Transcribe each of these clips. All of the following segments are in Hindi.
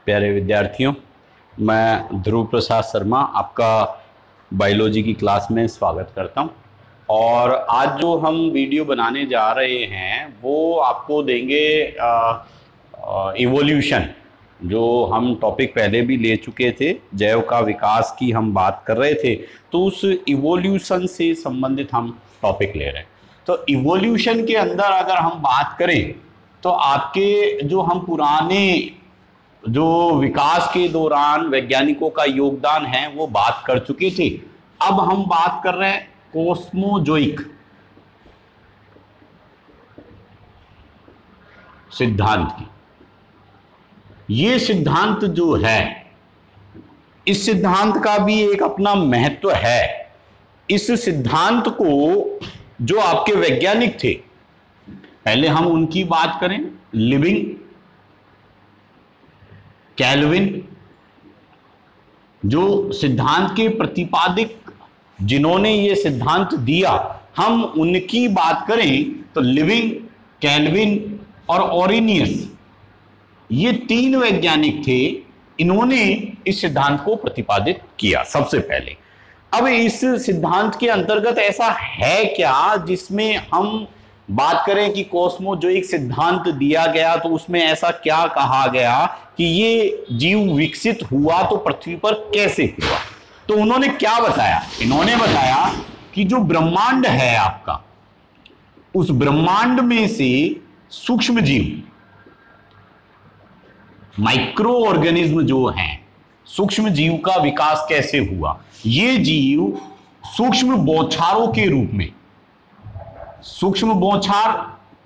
प्यारे विद्यार्थियों, मैं ध्रुव प्रसाद शर्मा आपका बायोलॉजी की क्लास में स्वागत करता हूं। और आज जो हम वीडियो बनाने जा रहे हैं वो आपको देंगे इवोल्यूशन, जो हम टॉपिक पहले भी ले चुके थे, जैव का विकास की हम बात कर रहे थे, तो उस इवोल्यूशन से संबंधित हम टॉपिक ले रहे हैं। तो इवोल्यूशन के अंदर अगर हम बात करें तो आपके जो हम पुराने जो विकास के दौरान वैज्ञानिकों का योगदान है वो बात कर चुके थे। अब हम बात कर रहे हैं कॉस्मोजोइक सिद्धांत की। ये सिद्धांत जो है, इस सिद्धांत का भी एक अपना महत्व है। इस सिद्धांत को जो आपके वैज्ञानिक थे, पहले हम उनकी बात करें, लिविंग, कैल्विन, जो सिद्धांत के प्रतिपादक जिन्होंने ये सिद्धांत दिया, हम उनकी बात करें तो लिविंग, कैल्विन और ओरिनियस, ये तीन वैज्ञानिक थे। इन्होंने इस सिद्धांत को प्रतिपादित किया सबसे पहले। अब इस सिद्धांत के अंतर्गत ऐसा है क्या जिसमें हम बात करें कि कॉस्मोजोइक सिद्धांत दिया गया, तो उसमें ऐसा क्या कहा गया कि ये जीव विकसित हुआ तो पृथ्वी पर कैसे हुआ? तो उन्होंने क्या बताया? इन्होंने बताया कि जो ब्रह्मांड है आपका, उस ब्रह्मांड में से सूक्ष्म जीव, माइक्रो ऑर्गेनिज्म जो हैं, सूक्ष्म जीव का विकास कैसे हुआ? ये जीव सूक्ष्म बौछारों के रूप में, सूक्ष्म बौछार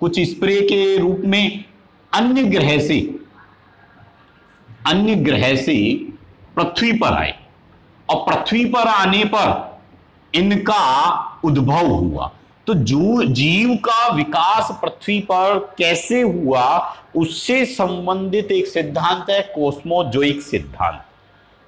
कुछ स्प्रे के रूप में अन्य ग्रह से पृथ्वी पर आए, और पृथ्वी पर आने पर इनका उद्भव हुआ। तो जो जीव का विकास पृथ्वी पर कैसे हुआ, उससे संबंधित एक सिद्धांत है कॉस्मोजोइक सिद्धांत।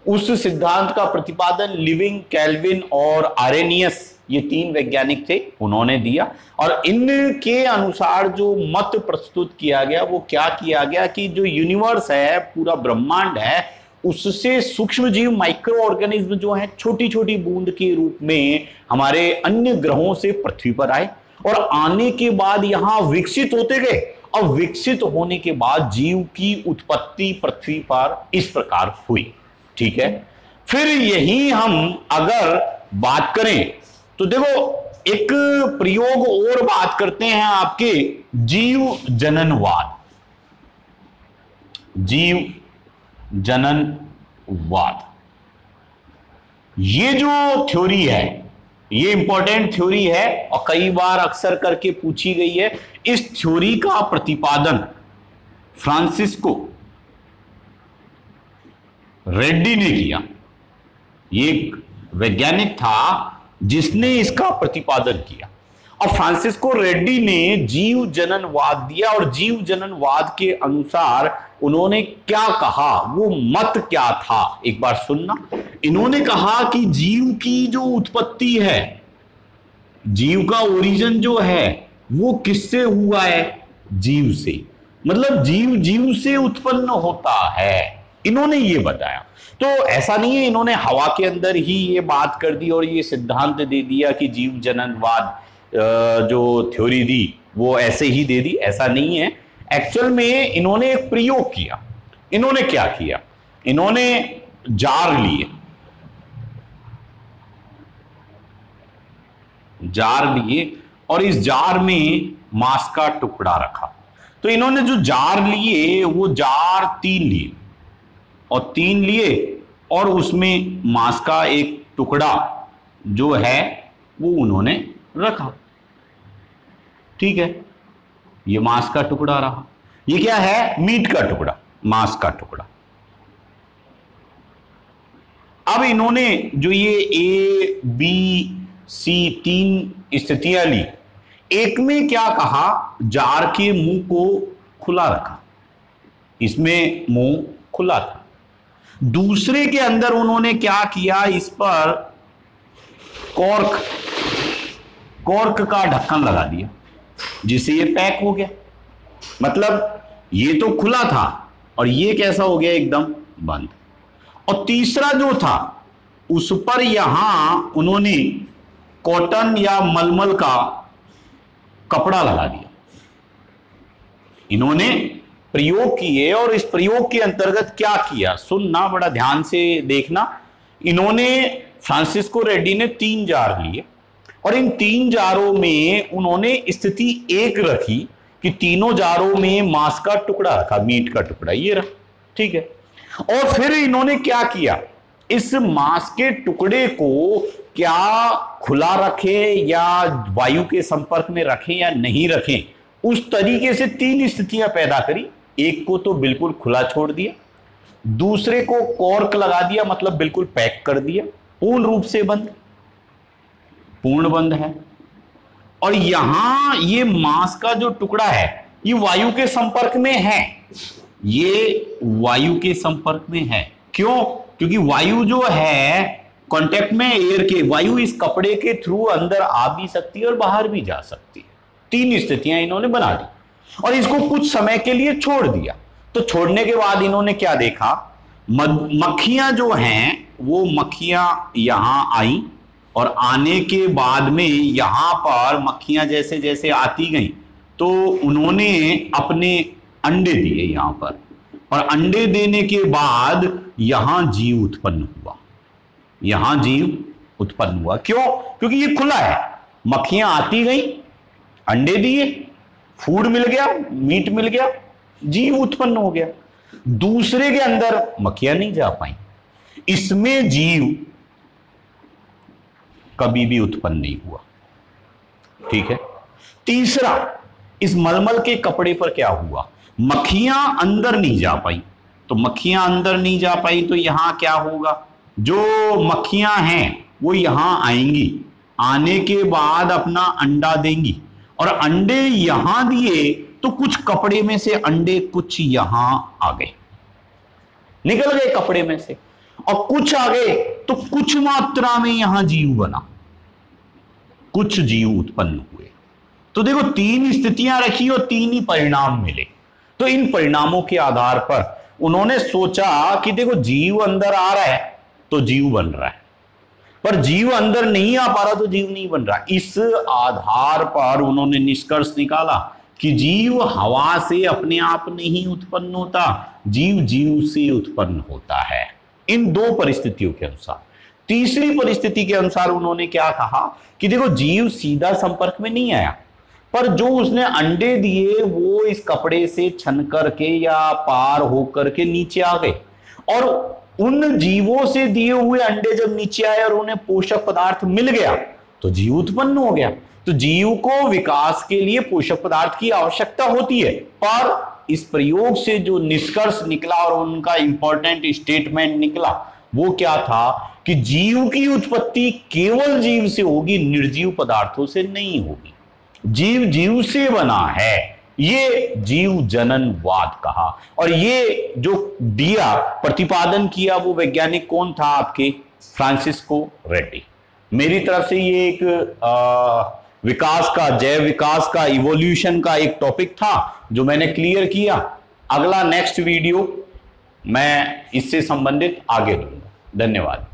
उस सिद्धांत का प्रतिपादन लिविंग, कैल्विन और आरेनियस, ये तीन वैज्ञानिक थे, उन्होंने दिया। और इनके अनुसार जो मत प्रस्तुत किया गया वो क्या किया गया कि जो यूनिवर्स है, पूरा ब्रह्मांड है, उससे सूक्ष्म जीव, माइक्रो ऑर्गेनिज्म जो है, छोटी छोटी बूंद के रूप में हमारे अन्य ग्रहों से पृथ्वी पर आए, और आने के बाद यहां विकसित होते गए, और विकसित होने के बाद जीव की उत्पत्ति पृथ्वी पर इस प्रकार हुई। ठीक है। फिर यही हम अगर बात करें तो देखो, एक प्रयोग और बात करते हैं आपके जीव जननवाद। जीव जननवाद, ये जो थ्योरी है, ये इंपॉर्टेंट थ्योरी है और कई बार अक्सर करके पूछी गई है। इस थ्योरी का प्रतिपादन फ्रांसिस्को रेड्डी ने किया। ये एक वैज्ञानिक था जिसने इसका प्रतिपादन किया, और फ्रांसिस्को रेड्डी ने जीव जननवाद दिया। और जीव जननवाद के अनुसार उन्होंने क्या कहा, वो मत क्या था, एक बार सुनना। इन्होंने कहा कि जीव की जो उत्पत्ति है, जीव का ओरिजिन जो है वो किससे हुआ है? जीव से। मतलब जीव से उत्पन्न होता है, इन्होंने ये बताया। तो ऐसा नहीं है इन्होंने हवा के अंदर ही ये बात कर दी और ये सिद्धांत दे दिया कि जीव जननवाद जो थ्योरी दी वो ऐसे ही दे दी, ऐसा नहीं है। एक्चुअल में इन्होंने एक प्रयोग किया। इन्होंने क्या किया? इन्होंने जार लिए और इस जार में मांस का टुकड़ा रखा। तो इन्होंने जो जार लिए वो जार तीन लिए और उसमें मांस का एक टुकड़ा जो है वो उन्होंने रखा। ठीक है, ये मांस का टुकड़ा रहा। ये क्या है? मीट का टुकड़ा, मांस का टुकड़ा। अब इन्होंने जो ये ए बी सी तीन स्थितियां ली, एक में क्या कहा, जार के मुंह को खुला रखा, इसमें मुंह खुला था। दूसरे के अंदर उन्होंने क्या किया, इस पर कॉर्क का ढक्कन लगा दिया, जिससे ये पैक हो गया। मतलब ये तो खुला था और ये कैसा हो गया, एकदम बंद। और तीसरा जो था उस पर यहां उन्होंने कॉटन या मलमल का कपड़ा लगा दिया। इन्होंने प्रयोग किए और इस प्रयोग के अंतर्गत क्या किया, सुनना बड़ा ध्यान से देखना। इन्होंने फ्रांसिस्को रेड्डी ने 3 जार लिए और इन 3 जारों में उन्होंने स्थिति एक रखी कि तीनों जारों में मांस का टुकड़ा रखा, मीट का टुकड़ा ये रहा, ठीक है। और फिर इन्होंने क्या किया, इस मांस के टुकड़े को क्या खुला रखें या वायु के संपर्क में रखें या नहीं रखें, उस तरीके से 3 स्थितियां पैदा करी। एक को तो बिल्कुल खुला छोड़ दिया, दूसरे को कॉर्क लगा दिया, मतलब बिल्कुल पैक कर दिया, पूर्ण रूप से बंद, पूर्ण बंद है। और यहां ये मांस का जो टुकड़ा है ये वायु के संपर्क में है, ये वायु के संपर्क में है। क्यों? क्योंकि वायु जो है कांटेक्ट में एयर के, वायु इस कपड़े के थ्रू अंदर आ भी सकती है और बाहर भी जा सकती है। 3 स्थितियां इन्होंने बना दी और इसको कुछ समय के लिए छोड़ दिया। तो छोड़ने के बाद इन्होंने क्या देखा, मक्खियां जो हैं वो मक्खियां यहां आई और आने के बाद में यहां पर मक्खियां जैसे जैसे आती गई तो उन्होंने अपने अंडे दिए यहां पर, और अंडे देने के बाद यहां जीव उत्पन्न हुआ, यहां जीव उत्पन्न हुआ। क्यों? क्योंकि ये खुला है, मक्खियां आती गई, अंडे दिए, फूड मिल गया, मीट मिल गया, जीव उत्पन्न हो गया। दूसरे के अंदर मक्खियां नहीं जा पाई, इसमें जीव कभी भी उत्पन्न नहीं हुआ, ठीक है। तीसरा, इस मलमल के कपड़े पर क्या हुआ, मक्खियां अंदर नहीं जा पाई, तो मक्खियां अंदर नहीं जा पाई तो यहां क्या होगा, जो मक्खियां हैं वो यहां आएंगी, आने के बाद अपना अंडा देंगी और अंडे यहां दिए तो कुछ कपड़े में से अंडे कुछ यहां आ गए, निकल गए कपड़े में से, और कुछ आ गए तो कुछ मात्रा में यहां जीव बना, कुछ जीव उत्पन्न हुए। तो देखो 3 स्थितियां रखी और 3 ही परिणाम मिले। तो इन परिणामों के आधार पर उन्होंने सोचा कि देखो जीव अंदर आ रहा है तो जीव बन रहा है, पर जीव अंदर नहीं आ पा रहा तो जीव नहीं बन रहा। इस आधार पर उन्होंने निष्कर्ष निकाला कि जीव हवा से अपने आप नहीं उत्पन्न होता, जीव जीव से उत्पन्न होता है। इन 2 परिस्थितियों के अनुसार। तीसरी परिस्थिति के अनुसार उन्होंने क्या कहा कि देखो जीव सीधा संपर्क में नहीं आया, पर जो उसने अंडे दिए वो इस कपड़े से छन करके या पार होकर के नीचे आ गए, और उन जीवों से दिए हुए अंडे जब नीचे आए और उन्हें पोषक पदार्थ मिल गया तो जीव उत्पन्न हो गया। तो जीव को विकास के लिए पोषक पदार्थ की आवश्यकता होती है, पर इस प्रयोग से जो निष्कर्ष निकला और उनका इंपॉर्टेंट स्टेटमेंट निकला वो क्या था कि जीव की उत्पत्ति केवल जीव से होगी, निर्जीव पदार्थों से नहीं होगी। जीव जीव से बना है, ये जीव जननवाद कहा। और ये जो दिया प्रतिपादन किया वो वैज्ञानिक कौन था आपके, फ्रांसिस्को रेड्डी। मेरी तरफ से ये एक विकास का, जैव विकास का, इवोल्यूशन का एक टॉपिक था जो मैंने क्लियर किया। अगला नेक्स्ट वीडियो मैं इससे संबंधित आगे दूंगा। धन्यवाद।